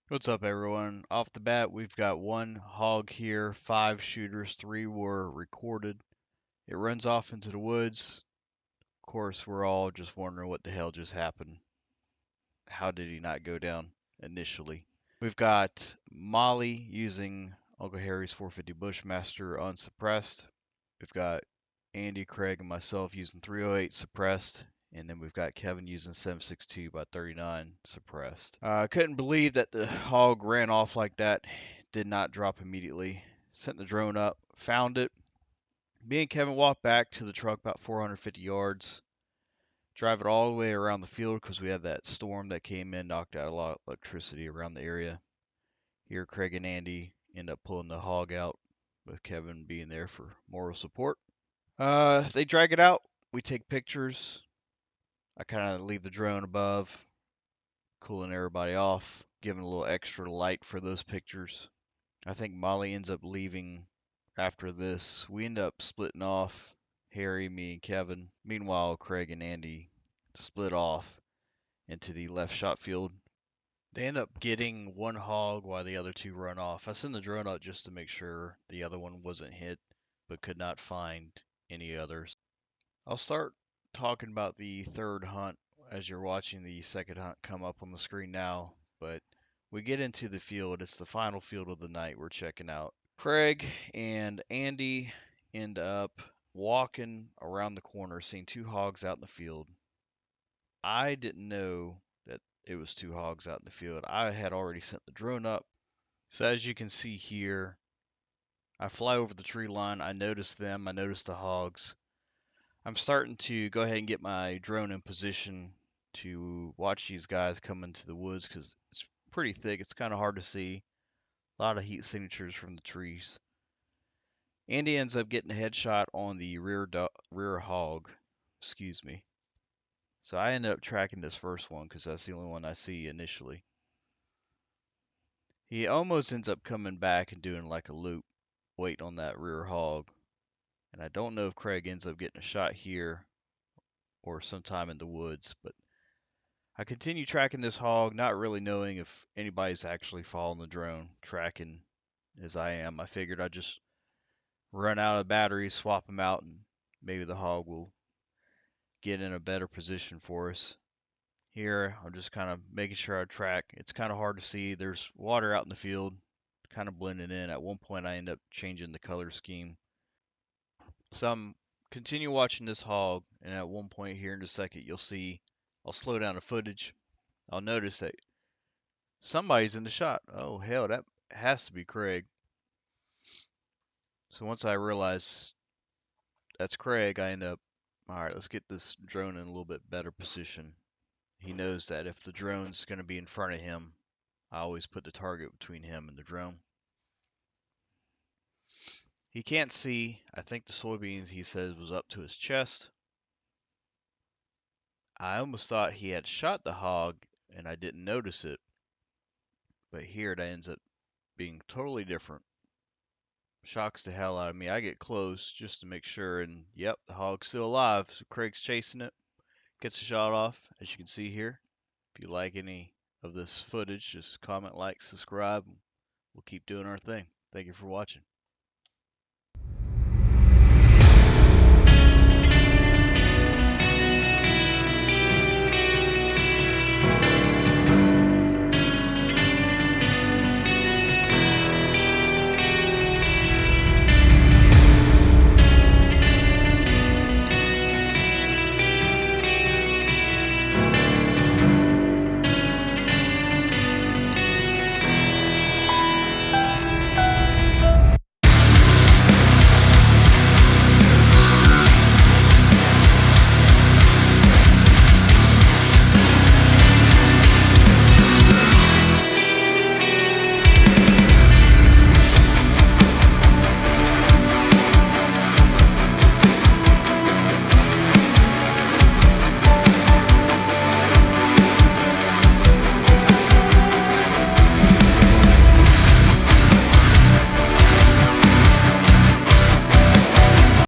What's up, everyone? Off the bat, we've got one hog here, 5 shooters, 3 were recorded. It runs off into the woods. Of course, we're all just wondering what the hell just happened. How did he not go down initially? We've got Molly using Uncle Harry's 450 Bushmaster unsuppressed. We've got Andy, Craig, and myself using 308 suppressed. And then we've got Kevin using 7.62 by 39 suppressed. I couldn't believe that the hog ran off like that. Did not drop immediately. Sent the drone up, found it. Me and Kevin walked back to the truck about 450 yards. Drive it all the way around the field because we had that storm that came in, knocked out a lot of electricity around the area. Here, Craig and Andy end up pulling the hog out, with Kevin being there for moral support. They drag it out. We take pictures. I kind of leave the drone above, cooling everybody off, giving a little extra light for those pictures. I think Molly ends up leaving after this. We end up splitting off, Harry, me, and Kevin. Meanwhile, Craig and Andy split off into the left shot field. They end up getting one hog while the other two run off. I send the drone out just to make sure the other one wasn't hit, but could not find any others. I'll start talking about the third hunt as you're watching the second hunt come up on the screen now, but we get into the field. It's the final field of the night we're checking out. Craig and Andy end up walking around the corner, seeing 2 hogs out in the field. I didn't know that it was 2 hogs out in the field. I had already sent the drone up. So as you can see here, I fly over the tree line. I notice them. I notice the hogs. I'm starting to go ahead and get my drone in position to watch these guys come into the woods because it's pretty thick. It's kind of hard to see. A lot of heat signatures from the trees. Andy ends up getting a headshot on the rear hog. Excuse me. So I ended up tracking this first one because that's the only one I see initially. He almost ends up coming back and doing like a loop, waiting on that rear hog. And I don't know if Craig ends up getting a shot here or sometime in the woods, but I continue tracking this hog, not really knowing if anybody's actually following the drone, tracking as I am. I figured I'd just run out of batteries, swap them out, and maybe the hog will get in a better position for us. Here, I'm just kind of making sure I track. It's kind of hard to see. There's water out in the field, kind of blending in. At one point, I end up changing the color scheme. So I'm continue watching this hog, and at one point here in a second, you'll see I'll slow down the footage. I'll notice that somebody's in the shot. Oh, hell, that has to be Craig. So once I realize that's Craig, I end up, all right, let's get this drone in a little bit better position. He knows that if the drone's going to be in front of him, I always put the target between him and the drone. He can't see. I think the soybeans he says was up to his chest. I almost thought he had shot the hog and I didn't notice it. But here it ends up being totally different. Shocks the hell out of me. I get close just to make sure, and yep, the hog's still alive. So Craig's chasing it, gets a shot off, as you can see here. If you like any of this footage, just comment, like, subscribe. We'll keep doing our thing. Thank you for watching.